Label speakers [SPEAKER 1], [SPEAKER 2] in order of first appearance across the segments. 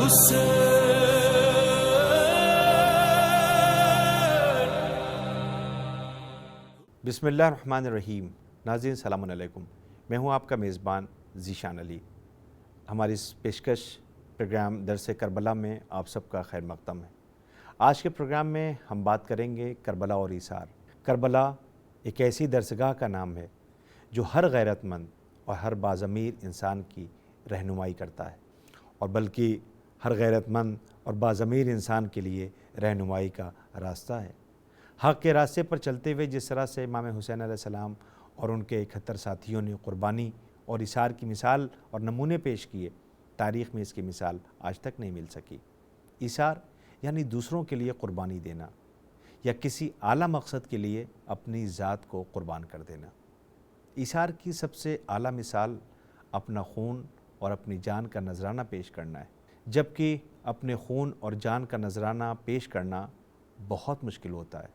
[SPEAKER 1] بسم اللہ الرحمن الرحیم۔ ناظرین السلام علیکم، میں ہوں آپ کا میزبان ذیشان علی۔ ہماری اس پیشکش پروگرام درس کربلا میں آپ سب کا خیر مقدم ہے۔ آج کے پروگرام میں ہم بات کریں گے کربلا اور ایثار۔ کربلا ایک ایسی درسگاہ کا نام ہے جو ہر غیرت مند اور ہر باضمیر انسان کی رہنمائی کرتا ہے، اور بلکہ ہر غیرت مند اور باضمیر انسان کے لیے رہنمائی کا راستہ ہے۔ حق کے راستے پر چلتے ہوئے جس طرح سے امام حسین علیہ السلام اور ان کے 71 ساتھیوں نے قربانی اور ایثار کی مثال اور نمونے پیش کیے، تاریخ میں اس کی مثال آج تک نہیں مل سکی۔ ایثار یعنی دوسروں کے لیے قربانی دینا یا کسی اعلیٰ مقصد کے لیے اپنی ذات کو قربان کر دینا۔ ایثار کی سب سے اعلیٰ مثال اپنا خون اور اپنی جان کا نذرانہ پیش کرنا ہے، جبکہ اپنے خون اور جان کا نذرانہ پیش کرنا بہت مشکل ہوتا ہے،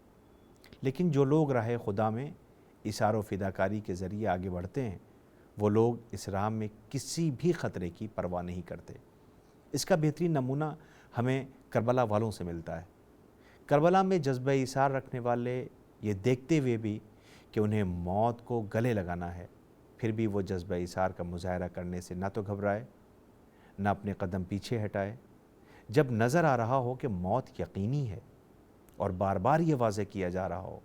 [SPEAKER 1] لیکن جو لوگ راہ خدا میں ایثار و فداکاری کے ذریعے آگے بڑھتے ہیں، وہ لوگ اس راہ میں کسی بھی خطرے کی پرواہ نہیں کرتے۔ اس کا بہترین نمونہ ہمیں کربلا والوں سے ملتا ہے۔ کربلا میں جذبہ ایثار رکھنے والے یہ دیکھتے ہوئے بھی کہ انہیں موت کو گلے لگانا ہے، پھر بھی وہ جذبہ ایثار کا مظاہرہ کرنے سے نہ تو گھبرائے، نہ اپنے قدم پیچھے ہٹائے۔ جب نظر آ رہا ہو کہ موت یقینی ہے اور بار بار یہ واضح کیا جا رہا ہو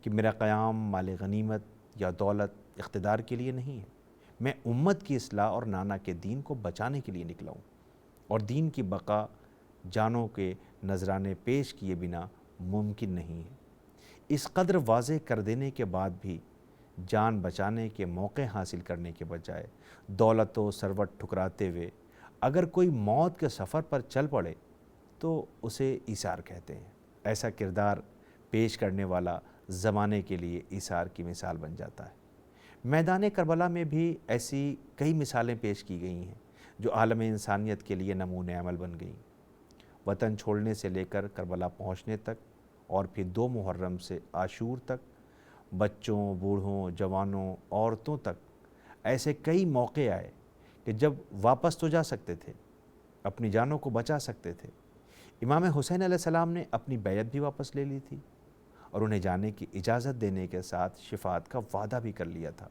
[SPEAKER 1] کہ میرا قیام مال غنیمت یا دولت اقتدار کے لیے نہیں ہے، میں امت کی اصلاح اور نانا کے دین کو بچانے کے لیے نکلا ہوں، اور دین کی بقا جانوں کے نذرانے پیش کیے بنا ممکن نہیں ہے۔ اس قدر واضح کر دینے کے بعد بھی جان بچانے کے موقع حاصل کرنے کے بجائے دولت و ثروت ٹھکراتے ہوئے اگر کوئی موت کے سفر پر چل پڑے تو اسے ایثار کہتے ہیں۔ ایسا کردار پیش کرنے والا زمانے کے لیے ایثار کی مثال بن جاتا ہے۔ میدان کربلا میں بھی ایسی کئی مثالیں پیش کی گئی ہیں جو عالم انسانیت کے لیے نمونۂ عمل بن گئیں۔ وطن چھوڑنے سے لے کر کربلا پہنچنے تک، اور پھر 2 محرم سے عاشور تک، بچوں، بوڑھوں، جوانوں، عورتوں تک ایسے کئی موقع آئے کہ جب واپس تو جا سکتے تھے، اپنی جانوں کو بچا سکتے تھے۔ امام حسین علیہ السلام نے اپنی بیعت بھی واپس لے لی تھی، اور انہیں جانے کی اجازت دینے کے ساتھ شفاعت کا وعدہ بھی کر لیا تھا،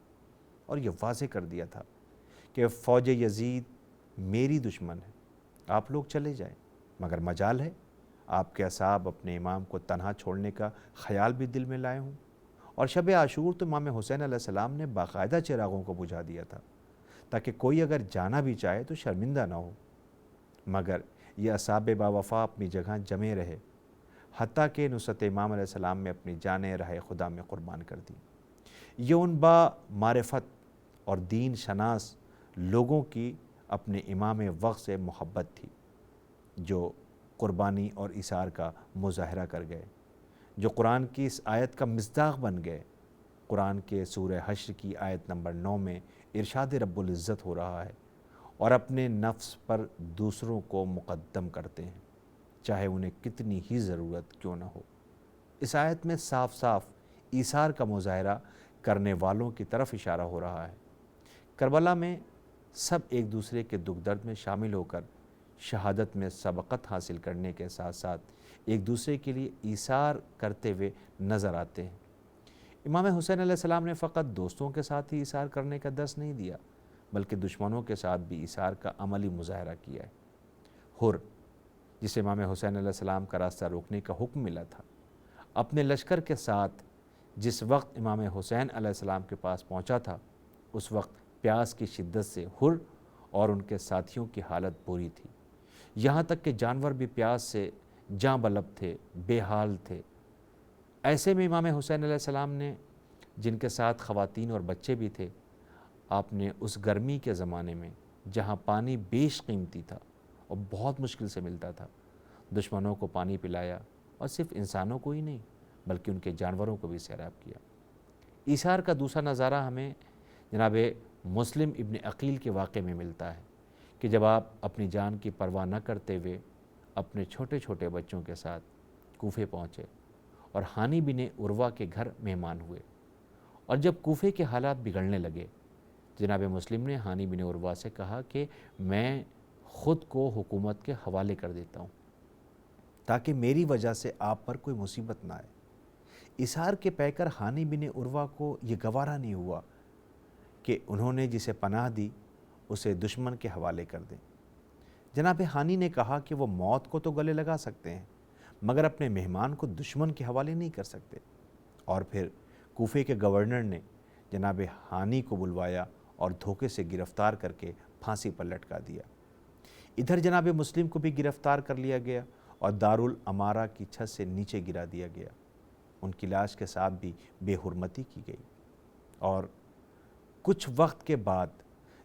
[SPEAKER 1] اور یہ واضح کر دیا تھا کہ فوج یزید میری دشمن ہے، آپ لوگ چلے جائیں، مگر مجال ہے آپ کے اصحاب اپنے امام کو تنہا چھوڑنے کا خیال بھی دل میں لائے ہوں۔ اور شب عاشور تو امام حسین علیہ السلام نے باقاعدہ چراغوں کو بجھا دیا تھا تاکہ کوئی اگر جانا بھی چاہے تو شرمندہ نہ ہو، مگر یہ اصحاب باوفا اپنی جگہ جمے رہے، حتیٰ کہ نصرت امام علیہ السلام میں اپنی جانیں راہ خدا میں قربان کر دی۔ یہ ان با معرفت اور دین شناس لوگوں کی اپنے امام وقت سے محبت تھی، جو قربانی اور ایثار کا مظاہرہ کر گئے، جو قرآن کی اس آیت کا مصداق بن گئے۔ قرآن کے سورہ حشر کی آیت نمبر 9 میں ارشاد رب العزت ہو رہا ہے، اور اپنے نفس پر دوسروں کو مقدم کرتے ہیں، چاہے انہیں کتنی ہی ضرورت کیوں نہ ہو۔ اس آیت میں صاف صاف ایثار کا مظاہرہ کرنے والوں کی طرف اشارہ ہو رہا ہے۔ کربلا میں سب ایک دوسرے کے دکھ درد میں شامل ہو کر شہادت میں سبقت حاصل کرنے کے ساتھ ساتھ ایک دوسرے کے لیے ایثار کرتے ہوئے نظر آتے ہیں۔ امام حسین علیہ السلام نے فقط دوستوں کے ساتھ ہی ایثار کرنے کا درس نہیں دیا، بلکہ دشمنوں کے ساتھ بھی ایثار کا عملی مظاہرہ کیا ہے۔ حر، جسے امام حسین علیہ السلام کا راستہ روکنے کا حکم ملا تھا، اپنے لشکر کے ساتھ جس وقت امام حسین علیہ السلام کے پاس پہنچا تھا، اس وقت پیاس کی شدت سے حر اور ان کے ساتھیوں کی حالت بری تھی، یہاں تک کہ جانور بھی پیاس سے جاں بلب تھے، بے حال تھے۔ ایسے میں امام حسین علیہ السلام نے، جن کے ساتھ خواتین اور بچے بھی تھے، آپ نے اس گرمی کے زمانے میں جہاں پانی بیش قیمتی تھا اور بہت مشکل سے ملتا تھا، دشمنوں کو پانی پلایا، اور صرف انسانوں کو ہی نہیں بلکہ ان کے جانوروں کو بھی سیراب کیا۔ ایثار کا دوسرا نظارہ ہمیں جناب مسلم ابن عقیل کے واقعے میں ملتا ہے کہ جب آپ اپنی جان کی پرواہ نہ کرتے ہوئے اپنے چھوٹے چھوٹے بچوں کے ساتھ کوفے پہنچے اور ہانی بن عروہ کے گھر مہمان ہوئے، اور جب کوفے کے حالات بگڑنے لگے، جناب مسلم نے ہانی بن عروہ سے کہا کہ میں خود کو حکومت کے حوالے کر دیتا ہوں تاکہ میری وجہ سے آپ پر کوئی مصیبت نہ آئے۔ اظہار کے پیکر ہانی بن عروہ کو یہ گوارا نہیں ہوا کہ انہوں نے جسے پناہ دی اسے دشمن کے حوالے کر دیں۔ جناب ہانی نے کہا کہ وہ موت کو تو گلے لگا سکتے ہیں مگر اپنے مہمان کو دشمن کے حوالے نہیں کر سکتے۔ اور پھر کوفے کے گورنر نے جناب ہانی کو بلوایا اور دھوکے سے گرفتار کر کے پھانسی پر لٹکا دیا۔ ادھر جناب مسلم کو بھی گرفتار کر لیا گیا اور دارالامارہ کی چھت سے نیچے گرا دیا گیا۔ ان کی لاش کے ساتھ بھی بے حرمتی کی گئی۔ اور کچھ وقت کے بعد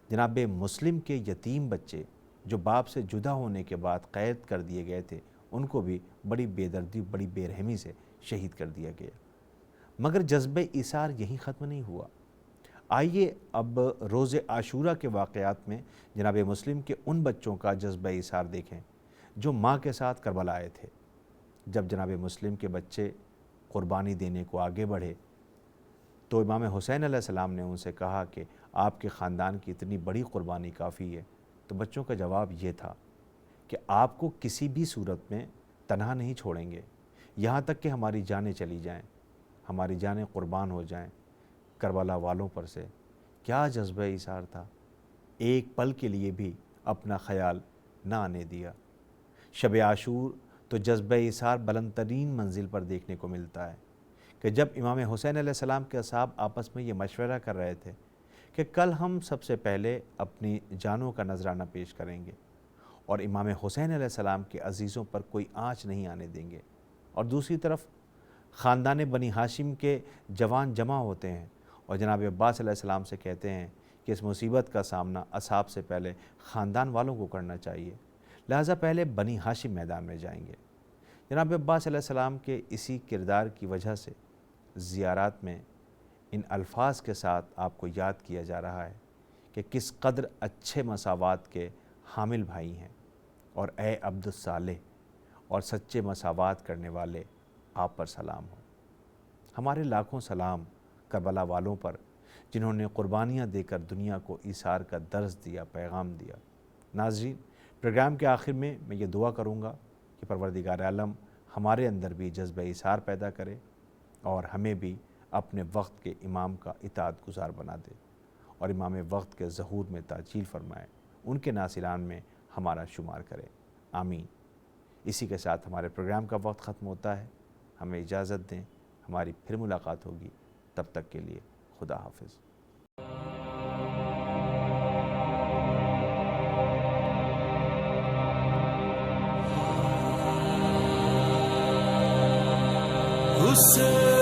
[SPEAKER 1] جناب مسلم کے یتیم بچے جو باپ سے جدا ہونے کے بعد قید کر دیے گئے تھے ان کو بھی بڑی بے دردی بڑی بے رحمی سے شہید کر دیا گیا۔ مگر جذبہ ایثار یہیں ختم نہیں ہوا۔ آئیے اب روز عاشورہ کے واقعات میں جناب مسلم کے ان بچوں کا جذبہ ایثار دیکھیں جو ماں کے ساتھ کربلا آئے تھے۔ جب جناب مسلم کے بچے قربانی دینے کو آگے بڑھے تو امام حسین علیہ السلام نے ان سے کہا کہ آپ کے خاندان کی اتنی بڑی قربانی کافی ہے۔ تو بچوں کا جواب یہ تھا کہ آپ کو کسی بھی صورت میں تنہا نہیں چھوڑیں گے، یہاں تک کہ ہماری جانیں چلی جائیں، ہماری جانیں قربان ہو جائیں۔ کربلا والوں پر سے کیا جذبہ ایثار تھا، ایک پل کے لیے بھی اپنا خیال نہ آنے دیا۔ شب عاشور تو جذبہ ایثار بلند ترین منزل پر دیکھنے کو ملتا ہے کہ جب امام حسین علیہ السلام کے اصحاب آپس میں یہ مشورہ کر رہے تھے کہ کل ہم سب سے پہلے اپنی جانوں کا نذرانہ پیش کریں گے اور امام حسین علیہ السلام کے عزیزوں پر کوئی آنچ نہیں آنے دیں گے، اور دوسری طرف خاندان بنی ہاشم کے جوان جمع ہوتے ہیں اور جناب عباس علیہ السلام سے کہتے ہیں کہ اس مصیبت کا سامنا اصحاب سے پہلے خاندان والوں کو کرنا چاہیے، لہٰذا پہلے بنی ہاشم میدان میں جائیں گے۔ جناب عباس علیہ السلام کے اسی کردار کی وجہ سے زیارات میں ان الفاظ کے ساتھ آپ کو یاد کیا جا رہا ہے کہ کس قدر اچھے مساوات کے حامل بھائی ہیں، اور اے عبد الصالح اور سچے مساوات کرنے والے، آپ پر سلام ہو۔ ہمارے لاکھوں سلام کربلا والوں پر جنہوں نے قربانیاں دے کر دنیا کو ایثار کا درس دیا، پیغام دیا۔ ناظرین، پروگرام کے آخر میں یہ دعا کروں گا کہ پروردگار عالم ہمارے اندر بھی جذبہ ایثار پیدا کرے اور ہمیں بھی اپنے وقت کے امام کا اطاعت گزار بنا دے اور امام وقت کے ظہور میں تعجیل فرمائے، ان کے ناصران میں ہمارا شمار کرے، آمین۔ اسی کے ساتھ ہمارے پروگرام کا وقت ختم ہوتا ہے، ہمیں اجازت دیں، ہماری پھر ملاقات ہوگی، تب تک کے لیے خدا حافظ۔
[SPEAKER 2] حسین